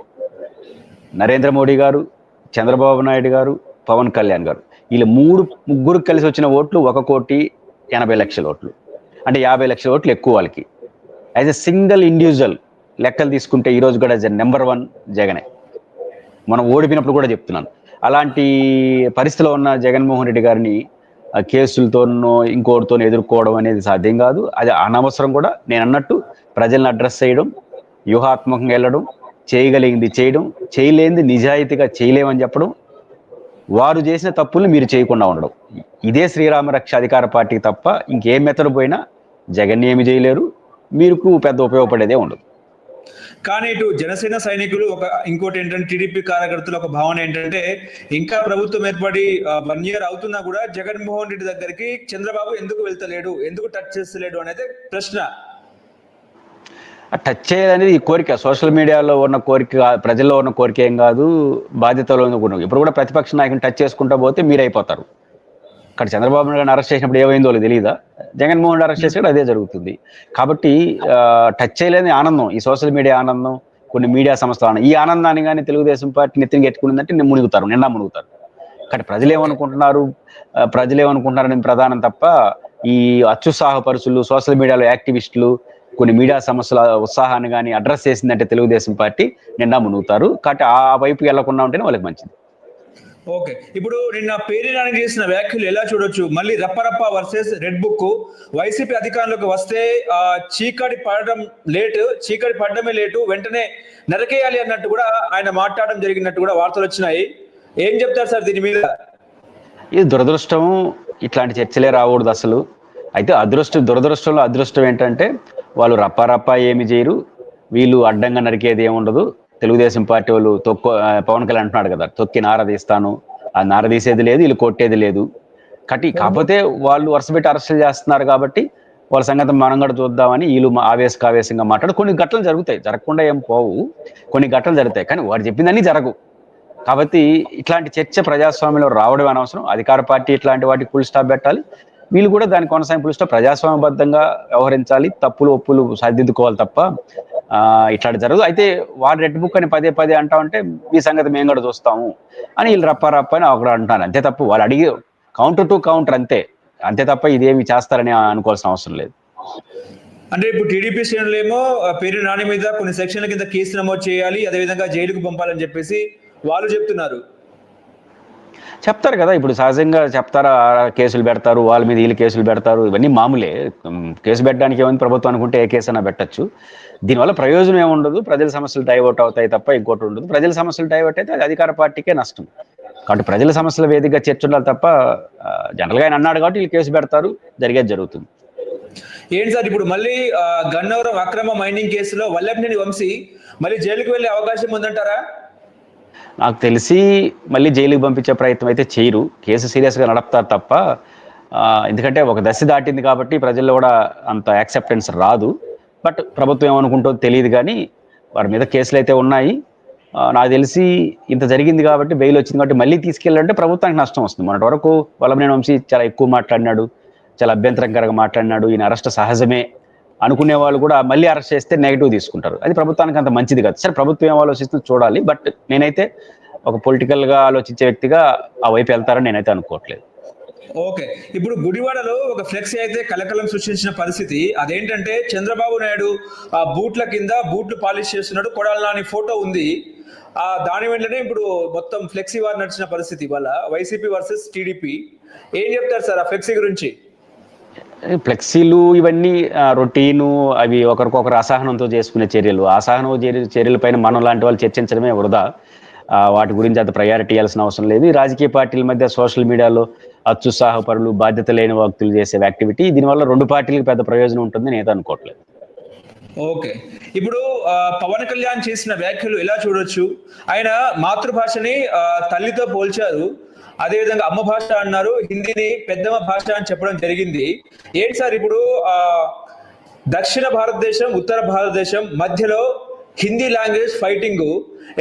నరేంద్ర మోడీ గారు, చంద్రబాబు నాయుడు గారు, పవన్ కళ్యాణ్ గారు, వీళ్ళు ముగ్గురు కలిసి వచ్చిన ఓట్లు 1,80,00,000 ఓట్లు. అంటే 50 లక్షల ఓట్లు ఎక్కువ వాళ్ళకి. యాజ్ ఎ సింగిల్ ఇండివిజువల్ లెక్కలు తీసుకుంటే ఈ రోజు కూడా నెంబర్ 1 జగనే. మనం ఓడిపోయినప్పుడు కూడా చెప్తున్నాను. అలాంటి పరిస్థితిలో ఉన్న జగన్మోహన్ రెడ్డి గారిని కేసులతోనో ఇంకోటితో ఎదుర్కోవడం అనేది సాధ్యం కాదు. అది అనవసరం కూడా. నేను అన్నట్టు ప్రజల్ని అడ్రస్ చేయడం, వ్యూహాత్మకంగా వెళ్ళడం, చేయగలిగింది చేయడం, చేయలేనిది నిజాయితీగా చేయలేమని చెప్పడం, వారు చేసిన తప్పుల్ని మీరు చేయకుండా ఉండడం. ఇదే శ్రీరామ రక్ష అధికార పార్టీకి తప్ప ఇంకేం మెత్తడు పోయినా జగన్ ఏమి చేయలేరు, మీకు పెద్ద ఉపయోగపడేదే ఉండదు. కానీ ఇటు జనసేన సైనికులు ఇంకోటి ఏంటంటే టీడీపీ కార్యకర్తలు ఒక భావన ఏంటంటే ఇంకా ప్రభుత్వం ఏర్పడి 1 year అవుతున్నా కూడా జగన్మోహన్ రెడ్డి దగ్గరికి చంద్రబాబు ఎందుకు వెళ్తలేడు, ఎందుకు టచ్ చేస్తలేడు అనేది ప్రశ్న. టచ్ చేయాలనేది ఈ కోరిక, సోషల్ మీడియాలో ఉన్న కోరిక, ప్రజల్లో ఉన్న కోరిక ఏం కాదు, బాధ్యతలో ఉన్న. ఇప్పుడు కూడా ప్రతిపక్ష నాయకుని టచ్ చేసుకుంటా పోతే మీరైపోతారు. అక్కడ చంద్రబాబు నాయుడు అరెస్ట్ చేసినప్పుడు ఏమైందో తెలియదా? జగన్మోహన్ అరెస్ట్ చేసినప్పుడు అదే జరుగుతుంది. కాబట్టి టచ్ చేయలేని ఆనందం, ఈ సోషల్ మీడియా ఆనందం, కొన్ని మీడియా సంస్థల ఆనందం, ఈ ఆనందాన్ని కానీ తెలుగుదేశం పార్టీ నెత్తిని ఎట్టుకునిందంటే నిండా మునుగుతారు. కానీ ప్రజలు ఏమనుకుంటున్నారని ప్రధానం తప్ప ఈ అత్యుత్సాహపరుచులు, సోషల్ మీడియాలో యాక్టివిస్టులు, కొన్ని మీడియా సమస్యల ఉత్సాహాన్ని కానీ అడ్రస్ చేసిందంటే తెలుగుదేశం పార్టీ నిండా మునుగుతారు. కాబట్టి ఆ వైపు వెళ్లకుండా ఉంటేనే వాళ్ళకి మంచిది. ఓకే, ఇప్పుడు నిన్న పేర్ని నాని చేసిన వ్యాఖ్యలు ఎలా చూడొచ్చు? మళ్ళీ రప్పరప్ప వర్సెస్ రెడ్ బుక్, వైసీపీ అధికారంలోకి వస్తే చీకటి పడడమే లేటు, వెంటనే నరకేయాలి అన్నట్టు కూడా ఆయన మాట్లాడడం జరిగినట్టు కూడా వార్తలు వచ్చినాయి. ఏం చెప్తారు సార్ దీని మీద? ఇది దురదృష్టం, ఇట్లాంటి చర్చలే రాకూడదు అసలు. అయితే దురదృష్టంలో అదృష్టం ఏంటంటే వాళ్ళు రప్ప ఏమి చేయరు, వీళ్ళు అడ్డంగా నరికేది ఏముండదు. తెలుగుదేశం పార్టీ వాళ్ళు పవన్ కళ్యాణ్ అంటున్నాడు కదా, తొక్కి నారదీస్తాను, ఆ నారదీసేది లేదు, వీళ్ళు కొట్టేది లేదు. కాకపోతే వాళ్ళు వరుసపెట్టి అరెస్టులు చేస్తున్నారు కాబట్టి వాళ్ళ సంగతి మనం కూడా చూద్దామని వీళ్ళు ఆవేశంగా మాట్లాడు. కొన్ని ఘటనలు జరుగుతాయి, జరగకుండా ఏం పోవు, కొన్ని ఘటనలు జరుగుతాయి, కానీ వాడు చెప్పిందన్నీ జరగవు. కాబట్టి ఇట్లాంటి చర్చ ప్రజాస్వామ్యంలో రావడం అనవసరం. అధికార పార్టీ ఇట్లాంటి వాటికి ఫుల్ స్టాప్ పెట్టాలి, వీళ్ళు కూడా దాని కొనసాగింపు ఫుల్ స్టాప్ ప్రజాస్వామ్యబద్ధంగా వ్యవహరించాలి, తప్పులు ఒప్పులు సరిదిద్దుకోవాలి తప్ప ఇట్లాంటి జరగదు. అయితే వాడు రెడ్ బుక్ అని పదే అంటా ఉంటే మీ సంగతి మేము కూడా చూస్తాము అని వీళ్ళు రప్ప అని ఒకడు అంటున్నారు. అంతే తప్పు, వాళ్ళు అడిగి కౌంటర్ టు కౌంటర్ అంతే తప్ప ఇదేమి చేస్తారని అనుకోవాల్సిన అవసరం లేదు. అంటే ఇప్పుడు టీడీపీ శ్రేణులు ఏమో పేరు నాని మీద కొన్ని సెక్షన్ల కింద కేసు నమోదు చేయాలి, అదేవిధంగా జైలుకు పంపాలని చెప్పేసి వాళ్ళు చెప్తారు కదా. ఇప్పుడు సహజంగా చెప్తారా, కేసులు పెడతారు, వాళ్ళ మీద వీళ్ళు కేసులు పెడతారు, ఇవన్నీ మామూలే. కేసు పెట్టడానికి ఏమైంది, ప్రభుత్వం అనుకుంటే ఏ కేసు అయినా పెట్టచ్చు. దీనివల్ల ప్రయోజనం ఏముండదు, ప్రజల సమస్యలు డైవర్ట్ అవుతాయి తప్ప ఇంకోటి ఉండదు. ప్రజల సమస్యలు డైవర్ట్ అయితే అది అధికార పార్టీకే నష్టం. కాబట్టి ప్రజల సమస్యల వేదికగా చర్చ ఉండాలి తప్ప జనరల్గా ఆయన అన్నాడు కాబట్టి వీళ్ళు కేసు పెడతారు, జరిగేది జరుగుతుంది. ఏంటి సార్ ఇప్పుడు మళ్ళీ గన్నవరం అక్రమ మైనింగ్ కేసులో వల్లభనేని వంశీ మళ్ళీ జైలుకు వెళ్ళే అవకాశం ఉందంటారా? నాకు తెలిసి మళ్ళీ జైలుకి పంపించే ప్రయత్నం అయితే చేయరు, కేసు సీరియస్గా నడుపుతారు తప్ప. ఎందుకంటే ఒక దశ దాటింది కాబట్టి ప్రజల్లో కూడా అంత యాక్సెప్టెన్స్ రాదు. బట్ ప్రభుత్వం ఏమనుకుంటుందో తెలియదు, కానీ వారి మీద కేసులు అయితే ఉన్నాయి. నాకు తెలిసి ఇంత జరిగింది కాబట్టి, బెయిల్ వచ్చింది కాబట్టి మళ్ళీ తీసుకెళ్ళాలంటే ప్రభుత్వానికి నష్టం వస్తుంది. మొన్నటి వరకు వల్లభనేని వంశీ చాలా ఎక్కువ మాట్లాడినాడు, చాలా అభ్యంతరకరంగా మాట్లాడినాడు, ఈయన అరెస్ట్ సహజమే అనుకునే వాళ్ళు కూడా మళ్ళీ అరెస్ట్ చేస్తే నెగిటివ్ తీసుకుంటారు. అది ప్రభుత్వానికి అంత మంచిది కాదు. సరే, ప్రభుత్వం ఏం ఆలోచిస్తుందో చూడాలి. బట్ నేనైతే ఒక పొలిటికల్ గా ఆలోచించే వ్యక్తిగా ఆ వైపు వెళ్తారని నేనైతే అనుకోవట్లేదు. ఓకే. ఇప్పుడు గుడివాడలో ఒక ఫ్లెక్సీ అయితే కలకలం సృష్టించిన పరిస్థితి. అదేంటంటే చంద్రబాబు నాయుడు ఆ బూట్ల కింద బూట్లు పాలిష్ చేస్తున్నాడు. కొడాలి నాని ఫోటో ఉంది. దాని వెంటనే ఇప్పుడు మొత్తం ఫ్లెక్సీ వార్ నడిచిన పరిస్థితి ఇవాళ వైసీపీ వర్సెస్ టీడీపీ. ఏం చెప్తారు సార్ ఆ ఫ్లెక్సీ గురించి? ఫ్లెక్సీలు ఇవన్నీ రొటీను, అవి ఒకరికొకరు అసహనంతో చేసుకునే చర్యలు. అసహనం చర్యలపైన మనం లాంటి వాళ్ళు చర్చించడమే వృధా. వాటి గురించి అంత ప్రయారిటీ ఇవ్వాల్సిన అవసరం లేదు. ఈ రాజకీయ పార్టీల మధ్య సోషల్ మీడియాలో అత్యుత్సాహపరులు, బాధ్యత లేని వ్యక్తులు చేసే యాక్టివిటీ, దీనివల్ల రెండు పార్టీలకు పెద్ద ప్రయోజనం ఉంటుందని నేను అనుకోవట్లేదు. ఓకే. ఇప్పుడు పవన్ కళ్యాణ్ చేసిన వ్యాఖ్యలు ఎలా చూడొచ్చు? ఆయన మాతృభాషని తల్లితో పోల్చారు. అదేవిధంగా అమ్మ భాష అన్నారు. హిందీని పెద్దమ్మ భాష అని చెప్పడం జరిగింది. ఏంటి సార్ ఇప్పుడు దక్షిణ భారతదేశం, ఉత్తర భారతదేశం మధ్యలో హిందీ లాంగ్వేజ్ ఫైటింగ్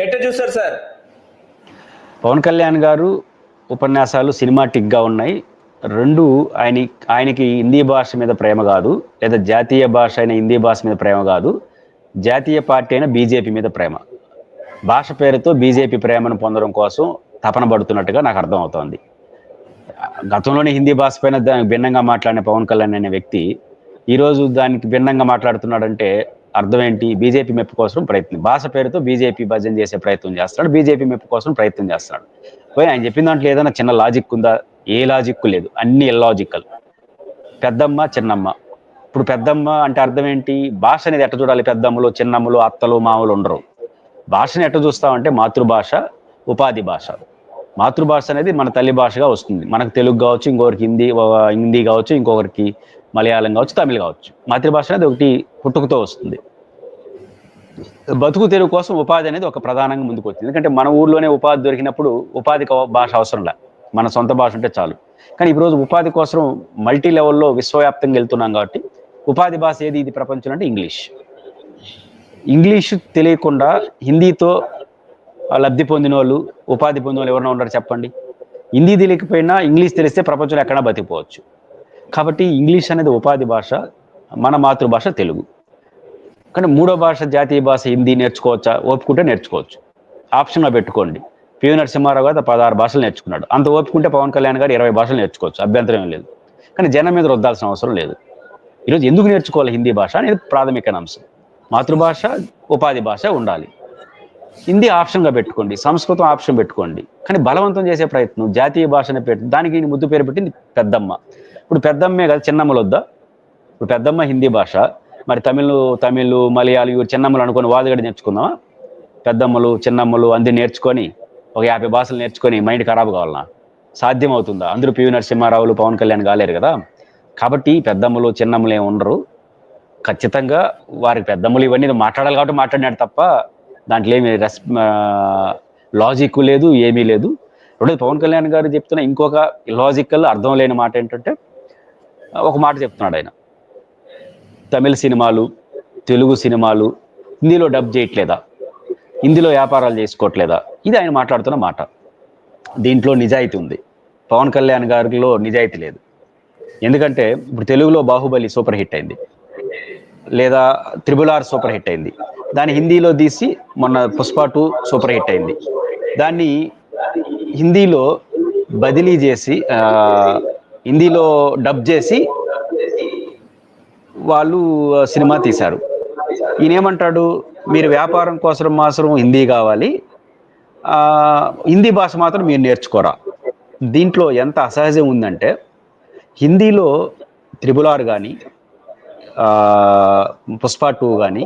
ఎట్లా చూస్తారు సార్? పవన్ కళ్యాణ్ గారు ఉపన్యాసాలు సినిమాటిక్గా ఉన్నాయి. రెండు ఆయనకి హిందీ భాష మీద ప్రేమ కాదు, లేదా జాతీయ భాష అయిన హిందీ భాష మీద ప్రేమ కాదు, జాతీయ పార్టీ అయిన బీజేపీ మీద ప్రేమ. భాష పేరుతో బీజేపీ ప్రేమను పొందడం కోసం తపన పడుతున్నట్టుగా నాకు అర్థమవుతోంది. గతంలోనే హిందీ భాష పైన దానికి భిన్నంగా మాట్లాడిన పవన్ కళ్యాణ్ అనే వ్యక్తి ఈరోజు దానికి భిన్నంగా మాట్లాడుతున్నాడంటే అర్థం ఏంటి? బీజేపీ మెప్పు కోసం ప్రయత్నం, భాష పేరుతో బీజేపీ భజన చేసే ప్రయత్నం చేస్తున్నాడు, బీజేపీ మెప్పు కోసం ప్రయత్నం చేస్తున్నాడు. పోయి ఆయన చెప్పిన దాంట్లో ఏదైనా చిన్న లాజిక్ ఉందా? ఏ లాజిక్ లేదు, అన్ని ఇల్లాజికల్. పెద్దమ్మ, చిన్నమ్మ. ఇప్పుడు పెద్దమ్మ అంటే అర్థం ఏంటి? భాష అనేది ఎట్ట చూడాలి? పెద్దమ్మలు, చిన్నమ్మలు, అత్తలు, మామలు ఉండరు. భాషను ఎట్ట చూస్తామంటే మాతృభాష, ఉపాధి భాష. మాతృభాష అనేది మన తల్లి భాషగా వస్తుంది. మనకు తెలుగు కావచ్చు, ఇంకొకరికి హిందీ కావచ్చు, ఇంకొకరికి మలయాళం కావచ్చు, తమిళ్ కావచ్చు. మాతృభాష అనేది ఒకటి పుట్టుకతో వస్తుంది. బతుకు తెరువు కోసం ఉపాధి అనేది ఒక ప్రధానంగా ముందుకు వచ్చింది. ఎందుకంటే మన ఊర్లోనే ఉపాధి దొరికినప్పుడు ఉపాధి భాష అవసరం లే, మన సొంత భాష ఉంటే చాలు. కానీ ఈరోజు ఉపాధి కోసం మల్టీ లెవెల్లో విశ్వవ్యాప్తంగా వెళ్తున్నాం కాబట్టి ఉపాధి భాష ఏది ఇది ప్రపంచంలో అంటే ఇంగ్లీష్. ఇంగ్లీష్ తెలియకుండా హిందీతో లబ్ధి పొందిన వాళ్ళు, ఉపాధి పొందిన వాళ్ళు ఎవరైనా ఉన్నారు చెప్పండి? హిందీ తెలియకపోయినా ఇంగ్లీష్ తెలిస్తే ప్రపంచంలో ఎక్కడా బతికిపోవచ్చు. కాబట్టి ఇంగ్లీష్ అనేది ఉపాధి భాష, మన మాతృభాష తెలుగు. కానీ మూడో భాష, జాతీయ భాష హిందీ నేర్చుకోవచ్చా? ఓపుకుంటే నేర్చుకోవచ్చు, ఆప్షన్లో పెట్టుకోండి. పివి నరసింహారావు గారు 16 భాషలు నేర్చుకున్నాడు. అంత ఓపుకుంటే పవన్ కళ్యాణ్ గారు 20 భాషలు నేర్చుకోవచ్చు, అభ్యంతరం ఏం లేదు. కానీ జనం మీద రుద్దాల్సిన అవసరం లేదు. ఈరోజు ఎందుకు నేర్చుకోవాలి హిందీ భాష అనేది ప్రాథమిక అంశం. మాతృభాష, ఉపాధి భాష ఉండాలి. హిందీ ఆప్షన్గా పెట్టుకోండి, సంస్కృతం ఆప్షన్ పెట్టుకోండి. కానీ బలవంతం చేసే ప్రయత్నం జాతీయ భాషను పెట్టి దానికి ముద్దు పేరు పెట్టింది పెద్దమ్మ. ఇప్పుడు పెద్దమ్మే కదా, చిన్నమ్మలు వద్దా? ఇప్పుడు పెద్దమ్మ హిందీ భాష, మరి తమిళ్, మలయాళం ఇవి చిన్నమ్మలు అనుకొని వాదుగడి నేర్చుకుందామా? పెద్దమ్మలు, చిన్నమ్మలు అంది నేర్చుకొని ఒక 50 భాషలు నేర్చుకొని మైండ్ ఖరాబ్ కావాలన్నా? సాధ్యం అవుతుందా? అందరూ పివి నరసింహారావులు, పవన్ కళ్యాణ్ కాలేరు కదా. కాబట్టి పెద్దమ్మలు, చిన్నమ్మలు ఏమి ఉండరు. ఖచ్చితంగా వారికి పెద్దమ్మలు ఇవన్నీ మాట్లాడాలి కాబట్టి మాట్లాడినాడు తప్ప దాంట్లో ఏమి లాజిక్ లేదు, ఏమీ లేదు. రెండోది పవన్ కళ్యాణ్ గారు చెప్తున్న ఇంకొక లాజికల్ అర్థం లేని మాట ఏంటంటే, ఒక మాట చెప్తున్నాడు ఆయన, తమిళ సినిమాలు, తెలుగు సినిమాలు హిందీలో డబ్ చేయట్లేదా, హిందీలో వ్యాపారాలు చేసుకోవట్లేదా? ఇది ఆయన మాట్లాడుతున్న మాట. దీంట్లో నిజాయితీ ఉంది, పవన్ కళ్యాణ్ గారిలో నిజాయితీ లేదు. ఎందుకంటే ఇప్పుడు తెలుగులో బాహుబలి సూపర్ హిట్ అయింది, లేదా RRR సూపర్ హిట్ అయింది. దాన్ని హిందీలో తీసి మొన్న పుష్ప 2 సూపర్ హిట్ అయింది. దాన్ని హిందీలో బదిలీ చేసి హిందీలో డబ్ చేసి వాళ్ళు సినిమా తీశారు. ఈయనేమంటాడు, మీరు వ్యాపారం కోసం మాత్రం హిందీ కావాలి, హిందీ భాష మాత్రం మీరు నేర్చుకోరా. దీంట్లో ఎంత అసహజం ఉందంటే, హిందీలో RRR కానీ, పుష్ప 2 కానీ,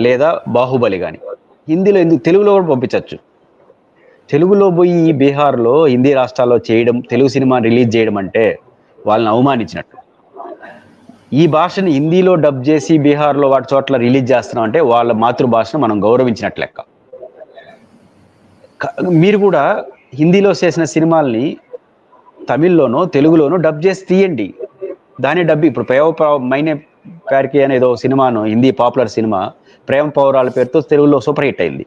లేదా బాహుబలి కానీ హిందీలో ఎందుకు, తెలుగులో కూడా పంపించవచ్చు. తెలుగులో పోయి బీహార్లో, హిందీ రాష్ట్రాల్లో చేయడం, తెలుగు సినిమా రిలీజ్ చేయడం అంటే వాళ్ళని అవమానించినట్టు. ఈ భాషని హిందీలో డబ్ చేసి బీహార్లో వాటి చోట్ల రిలీజ్ చేస్తున్నాం అంటే వాళ్ళ మాతృభాషను మనం గౌరవించినట్లు లెక్క. మీరు కూడా హిందీలో చేసిన సినిమాల్ని తమిళ్లోనో తెలుగులోనో డబ్ చేసి తీయండి. దాని డబ్బి ఇప్పుడు మైనే ప్యార్కి అనే ఏదో సినిమాను, హిందీ పాపులర్ సినిమా ప్రేమ పౌరాల పేరుతో తెలుగులో సూపర్ హిట్ అయింది,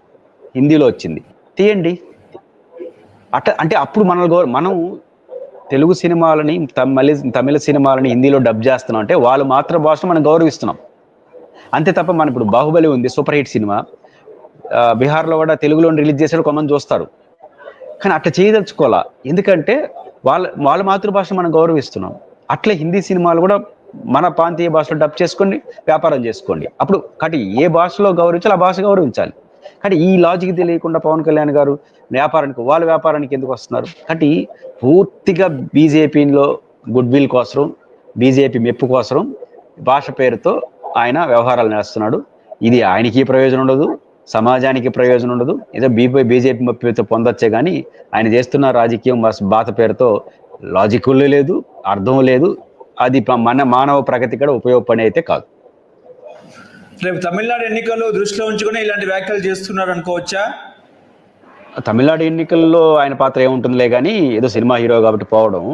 హిందీలో వచ్చింది, తీయండి. అంటే అప్పుడు మనం తెలుగు సినిమాలని, తమిళ సినిమాలని హిందీలో డబ్ చేస్తున్నాం అంటే వాళ్ళు మాతృభాషను మనం గౌరవిస్తున్నాం అంతే తప్ప. మనం ఇప్పుడు బాహుబలి ఉంది, సూపర్ హిట్ సినిమా, బీహార్లో కూడా తెలుగులో రిలీజ్ చేసాడు, కొంతమంది చూస్తారు. కానీ అట్లా చేయదలుచుకోవాలా. ఎందుకంటే వాళ్ళ మాతృభాష మనం గౌరవిస్తున్నాం. అట్లే హిందీ సినిమాలు కూడా మన ప్రాంతీయ భాషలో డబ్ చేసుకొని వ్యాపారం చేసుకోండి. అప్పుడు కాబట్టి ఏ భాషలో గౌరవించాలి ఆ భాష గౌరవించాలి. కానీ ఈ లాజిక్ తెలియకుండా పవన్ కళ్యాణ్ గారు వాళ్ళ వ్యాపారానికి ఎందుకు వస్తున్నారు? కాబట్టి పూర్తిగా బీజేపీలో గుడ్ విల్ కోసం, బీజేపీ మెప్పు కోసం భాష పేరుతో ఆయన వ్యవహారాలు నేస్తున్నాడు. ఇది ఆయనకి ప్రయోజనం ఉండదు, సమాజానికి ప్రయోజనం ఉండదు. ఏదో బీజేపీ మెప్పుతో పొందొచ్చే కానీ ఆయన చేస్తున్న రాజకీయం బాత పేరుతో లాజిక్లు లేదు, అర్థం లేదు. అది మన మానవ ప్రగతి కూడా ఉపయోగపడే అయితే కాదు. రేపు తమిళనాడు ఎన్నికల్లో దృష్టిలో ఉంచుకుని ఇలాంటి వ్యాఖ్యలు చేస్తున్నారు అనుకోవచ్చా? తమిళనాడు ఎన్నికల్లో ఆయన పాత్ర ఏముంటుందిలే కానీ ఏదో సినిమా హీరో కాబట్టి పోవడం.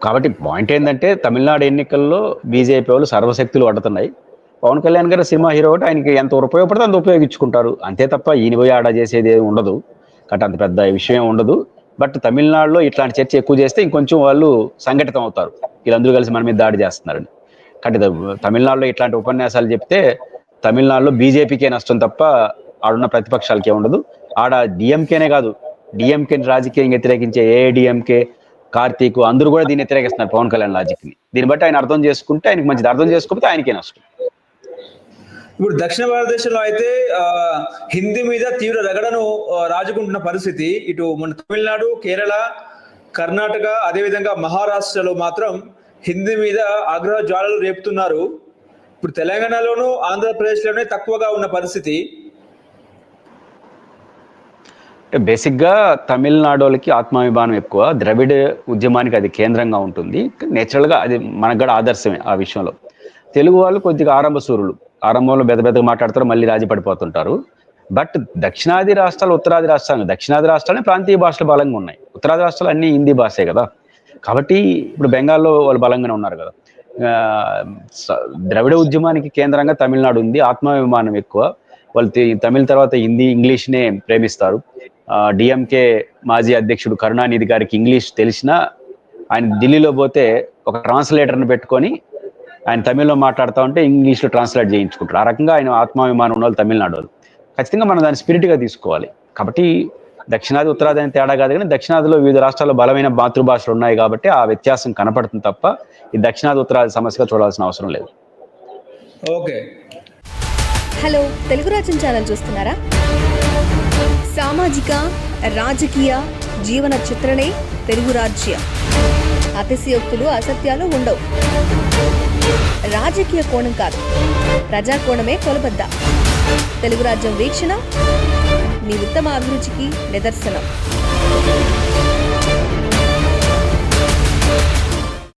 కాబట్టి పాయింట్ ఏంటంటే తమిళనాడు ఎన్నికల్లో బీజేపీ వాళ్ళు సర్వశక్తులు పడుతున్నాయి. పవన్ కళ్యాణ్ గారు సినిమా హీరో కాబట్టి ఆయనకి ఎంత ఉపయోగపడితే అంత ఉపయోగించుకుంటారు అంతే తప్ప ఈయన పోయి ఆడ చేసేది ఏమి ఉండదు. కాబట్టి అంత పెద్ద విషయం ఉండదు. బట్ తమిళనాడులో ఇట్లాంటి చర్చ ఎక్కువ చేస్తే ఇంకొంచెం వాళ్ళు సంఘటితం అవుతారు, వీళ్ళందరూ కలిసి మన మీద దాడి చేస్తున్నారని. కాబట్టి తమిళనాడులో ఇట్లాంటి ఉపన్యాసాలు చెప్తే తమిళనాడులో బీజేపీకే నష్టం తప్ప ఆడున్న ప్రతిపక్షాలకే ఉండదు. ఆడ డిఎంకేనే కాదు, డిఎంకేని రాజకీయంగా వ్యతిరేకించే ఏఐడిఎంకే, కార్తీక్ అందరూ కూడా దీన్ని వ్యతిరేకిస్తున్నారు పవన్ కళ్యాణ్ లాజిక్ ని. దీన్ని బట్టి ఆయన అర్థం చేసుకుంటే ఆయనకి మంచిది, అర్థం చేసుకోకపోతే ఆయనకే నష్టం. ఇప్పుడు దక్షిణ భారతదేశంలో అయితే హిందీ మీద తీవ్ర రగడను రాజుకుంటున్న పరిస్థితి. ఇటు మన తమిళనాడు, కేరళ, కర్ణాటక, అదేవిధంగా మహారాష్ట్రలో మాత్రం హిందీ మీద ఆగ్రహ జ్వాలలు రేపుతున్నారు. ఇప్పుడు తెలంగాణలోను ఆంధ్రప్రదేశ్లోనే తక్కువగా ఉన్న పరిస్థితి. బేసిక్గా తమిళనాడుకి ఆత్మాభిమానం ఎక్కువ, ద్రవిడ ఉద్యమానికి అది కేంద్రంగా ఉంటుంది. నేచురల్గా అది మనకు కూడా ఆదర్శమే ఆ విషయంలో. తెలుగు వాళ్ళు కొద్దిగా ఆరంభ సూరులు, ఆరంభంలో పెద్దగా మాట్లాడతారు, మళ్ళీ రాజీ పడిపోతుంటారు. బట్ దక్షిణాది రాష్ట్రాలు, ఉత్తరాది రాష్ట్రాలు, దక్షిణాది రాష్ట్రాలనే ప్రాంతీయ భాషలు బలంగా ఉన్నాయి. ఉత్తరాది రాష్ట్రాలు అన్ని హిందీ భాషే కదా. కాబట్టి ఇప్పుడు బెంగాల్లో వాళ్ళు బలంగానే ఉన్నారు కదా. ద్రవిడ ఉద్యమానికి కేంద్రంగా తమిళనాడు ఉంది, ఆత్మాభిమానం ఎక్కువ. వాళ్ళు తమిళ తర్వాత హిందీ, ఇంగ్లీష్నే ప్రేమిస్తారు. డిఎంకే మాజీ అధ్యక్షుడు కరుణానిధి గారికి ఇంగ్లీష్ తెలిసినా ఆయన ఢిల్లీలో పోతే ఒక ట్రాన్స్లేటర్ని పెట్టుకొని ఆయన తమిళ్లో మాట్లాడుతూ ఉంటే ఇంగ్లీష్లో ట్రాన్స్లేట్ చేయించుకుంటారు. ఆ రకంగా ఆయన ఆత్మాభిమానం ఉన్న వాళ్ళు తమిళనాడు వాళ్ళు. ఖచ్చితంగా మనం దాన్ని స్పిరిట్గా తీసుకోవాలి. కాబట్టి దక్షిణాది ఉత్తరాది అని తేడా కాదు, కానీ దక్షిణాదిలో వివిధ రాష్ట్రాల్లో బలమైన మాతృభాషలు ఉన్నాయి కాబట్టి ఆ వ్యత్యాసం కనపడుతుంది తప్ప ఈ దక్షిణాది ఉత్తరాది సమస్యగా చూడాల్సిన అవసరం లేదు. ఓకే, హలో, తెలుగు రాజ్యం ఛానల్ చూస్తున్నారా? సామాజిక, రాజకీయ, జీవన చిత్రణే తెలుగు రాజ్యం. అతిశయోక్తులు, అసత్యాలు ఉండవు. రాజకీయ కోణం కాదు, ప్రజా కోణమే కొలబద్ద. తెలుగు రాజ్యం వీక్షణ మీ ఉత్తమ అభిరుచికి నిదర్శనం.